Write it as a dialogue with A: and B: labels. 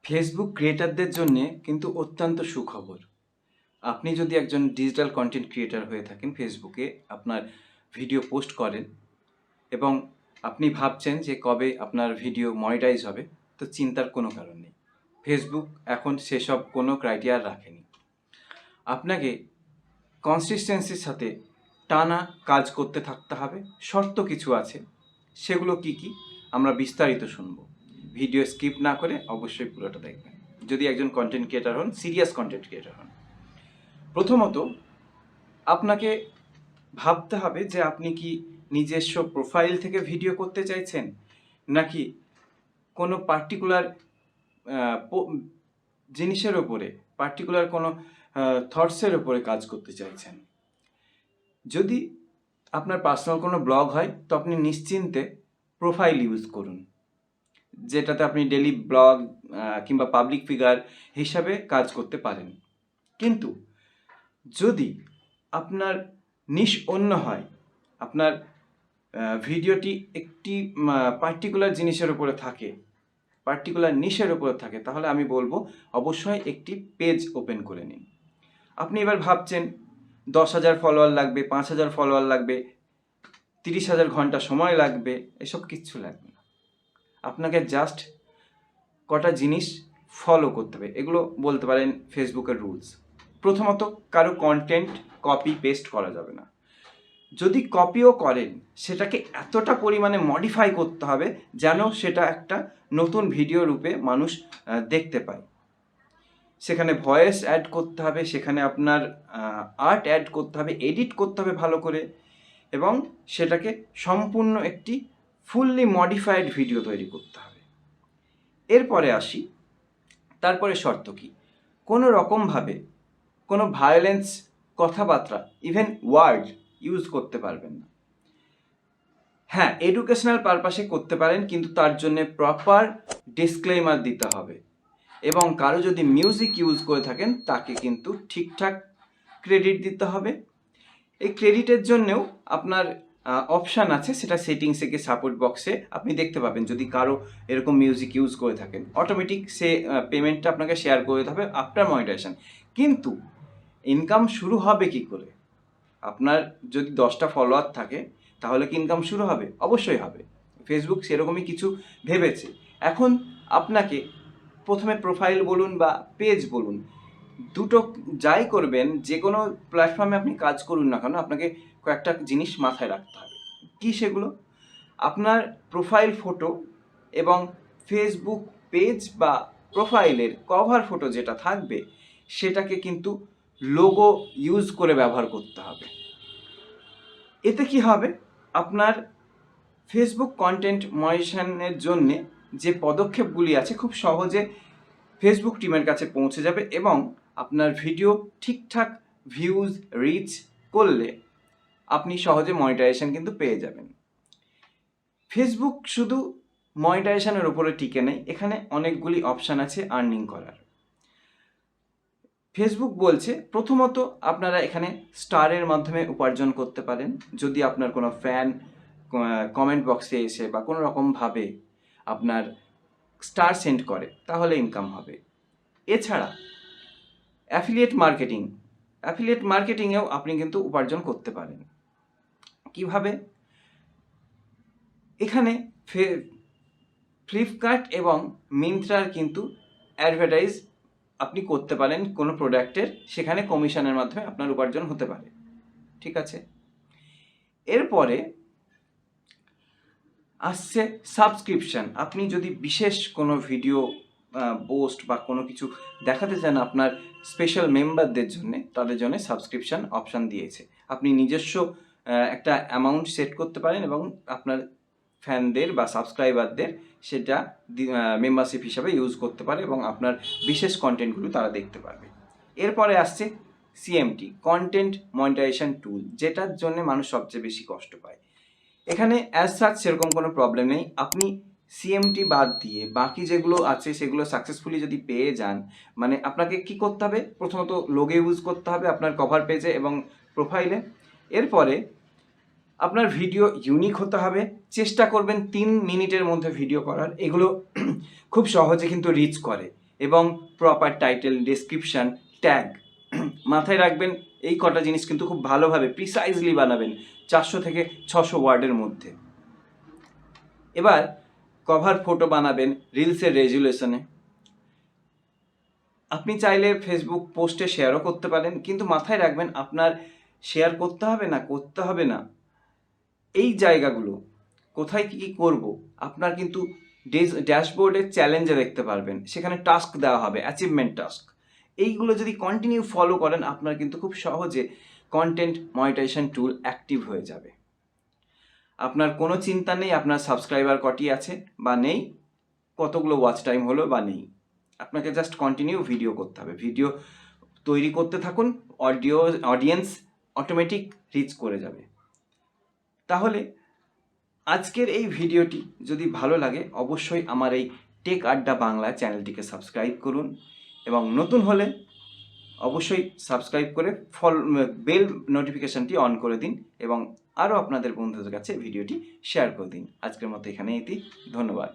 A: Facebook ক্রিয়েটারদের জন্য কিন্তু অত্যন্ত সুখবর। আপনি যদি একজন ডিজিটাল কন্টেন্ট ক্রিয়েটার হয়ে থাকেন, ফেসবুকে আপনার ভিডিও পোস্ট করেন এবং আপনি ভাবছেন যে কবে আপনার ভিডিও মনিটাইজ হবে, তো চিন্তার কোনো কারণ নেই। ফেসবুক এখন সেসব কোনো ক্রাইটেরিয়া রাখেনি। আপনাকে কনসিস্টেন্সির সাথে টানা কাজ করতে থাকতে হবে। শর্ত কিছু আছে, সেগুলো কি কি আমরা বিস্তারিত শুনবো। ভিডিও স্কিপ না করে অবশ্যই পুরোটা দেখবেন যদি একজন কন্টেন্ট ক্রিয়েটার হন, সিরিয়াস কন্টেন্ট ক্রিয়েটার হন। প্রথমত আপনাকে ভাবতে হবে যে আপনি কি নিজস্ব প্রোফাইল থেকে ভিডিও করতে চাইছেন, নাকি কোনো পার্টিকুলার জিনিসের ওপরে, পার্টিকুলার কোনো থটসের ওপরে কাজ করতে চাইছেন। যদি আপনার পার্সোনাল কোনো ব্লগ হয় তো আপনি নিশ্চিন্তে প্রোফাইল ইউজ করুন, যেটাতে আপনি ডেলি ব্লগ কিংবা পাবলিক ফিগার হিসাবে কাজ করতে পারেন। কিন্তু যদি আপনার নিশ অন্য হয়, আপনার ভিডিওটি একটি পার্টিকুলার জিনিসের উপরে থাকে, পার্টিকুলার নিশের উপরে থাকে, তাহলে আমি বলবো অবশ্যই একটি পেজ ওপেন করে নিন। আপনি এবার ভাবছেন 10,000 ফলোয়ার লাগবে, 5,000 ফলোয়ার লাগবে, 30,000 ঘন্টা সময় লাগবে, এসব কিচ্ছু লাগবে না। আপনাকে জাস্ট কটা জিনিস ফলো করতে হবে। এগুলো বলতে পারেন ফেসবুকের রুলস। প্রথমত, কারো কন্টেন্ট কপি পেস্ট করা যাবে না। যদি কপিও করেন, সেটাকে এতটা পরিমাণে মডিফাই করতে হবে যেন সেটা একটা নতুন ভিডিও রূপে মানুষ দেখতে পায়। সেখানে ভয়েস অ্যাড করতে হবে, সেখানে আপনার আর্ট অ্যাড করতে হবে, এডিট করতে হবে ভালো করে, এবং সেটাকে সম্পূর্ণ একটি ফুললি মডিফাইড ভিডিও তৈরি করতে হবে। এরপরে আসি, তারপরে শর্ত কি, কোনো রকমভাবে কোনো ভায়োলেন্স কথাবার্তা, ইভেন ওয়ার্ড ইউজ করতে পারবেন না। হ্যাঁ, এডুকেশনাল পারপাসে করতে পারেন, কিন্তু তার জন্য প্রপার ডিসক্লেইমার দিতে হবে। এবং কারো যদি মিউজিক ইউজ করে থাকেন, তাকে কিন্তু ঠিকঠাক ক্রেডিট দিতে হবে। এই ক্রেডিটের জন্যেও আপনার অপশান আছে, সেটা সেটিংসে গিয়ে সাপোর্ট বক্সে আপনি দেখতে পাবেন। যদি কারো এরকম মিউজিক ইউজ করে থাকেন, অটোমেটিক সে পেমেন্টটা আপনাকে শেয়ার করে দিতে হবে আফটার মনিটাইজেশন। কিন্তু ইনকাম শুরু হবে কি করে? আপনার যদি 10টা ফলোয়ার থাকে, তাহলে কি ইনকাম শুরু হবে? অবশ্যই হবে। ফেসবুক সেরকমই কিছু ভেবেছে। এখন আপনাকে প্রথমে প্রোফাইল বলুন বা পেজ বলুন, দুটো যাই করবেন, যে কোনো প্ল্যাটফর্মে আপনি কাজ করুন না কেন, আপনাকে কয়েকটা জিনিস মাথায় রাখতে হবে। কি সেগুলো? আপনার প্রোফাইল ফটো এবং ফেসবুক পেজ বা প্রোফাইলের কভার ফটো যেটা থাকবে, সেটাকে কিন্তু লোগো ইউজ করে ব্যবহার করতে হবে। এতে কি হবে, আপনার ফেসবুক কন্টেন্ট মনিটাইজেশনের জন্য যে পদক্ষেপগুলি আছে খুব সহজে ফেসবুক টিমের কাছে পৌঁছে যাবে, এবং আপনার ভিডিও ঠিকঠাক ভিউজ রিচ করলে আপনি সহজে মনিটাইজেশন কিন্তু পেয়ে যাবেন। ফেসবুক শুধু মনিটাইজেশনের উপরে টিকে নেই, এখানে অনেকগুলি অপশান আছে আর্নিং করার। ফেসবুক বলছে প্রথমত আপনারা এখানে স্টারের মাধ্যমে উপার্জন করতে পারেন। যদি আপনার কোনো ফ্যান কমেন্ট বক্সে এসে বা কোনো রকমভাবে আপনার স্টার সেন্ড করে, তাহলে ইনকাম হবে। এছাড়া অ্যাফিলিয়েট মার্কেটিংয়েও আপনি কিন্তু উপার্জন করতে পারেন। কিভাবে? এখানে ফ্লিপকার্ট এবং মিন্ত্রার কিন্তু অ্যাডভার্টাইজ আপনি করতে পারেন কোনো প্রোডাক্টের, সেখানে কমিশনের মাধ্যমে আপনার উপার্জন হতে পারে। ঠিক আছে, এরপরে আসছে সাবস্ক্রিপশন। আপনি যদি বিশেষ কোনো ভিডিও পোস্ট বা কোনো কিছু দেখাতে চান আপনার স্পেশাল মেম্বারদের জন্য, তাদের জন্য সাবস্ক্রিপশন অপশান দিয়েছে। আপনি নিজস্ব একটা অ্যামাউন্ট সেট করতে পারেন এবং আপনার ফ্যানদের বা সাবস্ক্রাইবারদের সেটা মেম্বারশিপ হিসাবে ইউজ করতে পারে, এবং আপনার বিশেষ কন্টেন্টগুলো তারা দেখতে পারবে। এরপরে আসছে সিএমটি, কন্টেন্ট মনিটাইজেশন টুল, যেটার জন্য মানুষ সবচেয়ে বেশি কষ্ট পায়। এখানে অ্যাজ সাচ সেরকম কোনো প্রবলেম নেই। আপনি সিএমটি বাদ দিয়ে বাকি যেগুলো আছে সেগুলো সাকসেসফুলি যদি পেয়ে যান, মানে আপনাকে কি করতে হবে, প্রথমত লোগো ইউজ করতে হবে আপনার কভার পেজে এবং প্রোফাইলে। এরপরে আপনার ভিডিও ইউনিক হতে হবে, চেষ্টা করবেন 3 মিনিটের মধ্যে ভিডিও করার। এগুলো খুব সহজে কিন্তু রিচ করে। এবং প্রপার টাইটেল, ডেসক্রিপশান, ট্যাগ। মাথায় রাখবেন এই কটা জিনিস কিন্তু খুব ভালোভাবে প্রিসাইজলি বানাবেন 400 থেকে 600 ওয়ার্ডের মধ্যে। এবার কভার ফটো বানাবেন রিলসের রেজুলেশনে। আপনি চাইলে ফেসবুক পোস্টে শেয়ারও করতে পারেন, কিন্তু মাথায় রাখবেন আপনার শেয়ার করতে হবে না এই জায়গাগুলো কোথায় কী করব আপনার কিন্তু ড্যাশবোর্ডের চ্যালেঞ্জে দেখতে পারবেন, সেখানে টাস্ক দেওয়া হবে, অ্যাচিভমেন্ট টাস্ক। এইগুলো যদি কন্টিনিউ ফলো করেন আপনার কিন্তু খুব সহজে কন্টেন্ট মনিটাইজেশন টুল অ্যাক্টিভ হয়ে যাবে। আপনার কোনো চিন্তা নেই আপনার সাবস্ক্রাইবার কটি আছে বা নেই, কতগুলো ওয়াচ টাইম হলো বা নেই। আপনাকে জাস্ট কন্টিনিউ ভিডিও করতে হবে, ভিডিও তৈরি করতে থাকুন, অডিয়েন্স অটোমেটিক রিচ করে যাবে। তাহলে আজকের এই ভিডিওটি যদি ভালো লাগে অবশ্যই আমার এই টেক আড্ডা বাংলা চ্যানেলটিকে সাবস্ক্রাইব করুন, এবং নতুন হলে অবশ্যই সাবস্ক্রাইব করে বেল নোটিফিকেশনটি অন করে দিন, এবং আরও আপনাদের বন্ধুদের কাছে ভিডিওটি শেয়ার করে দিন। আজকের মতো এখানেই ধন্যবাদ।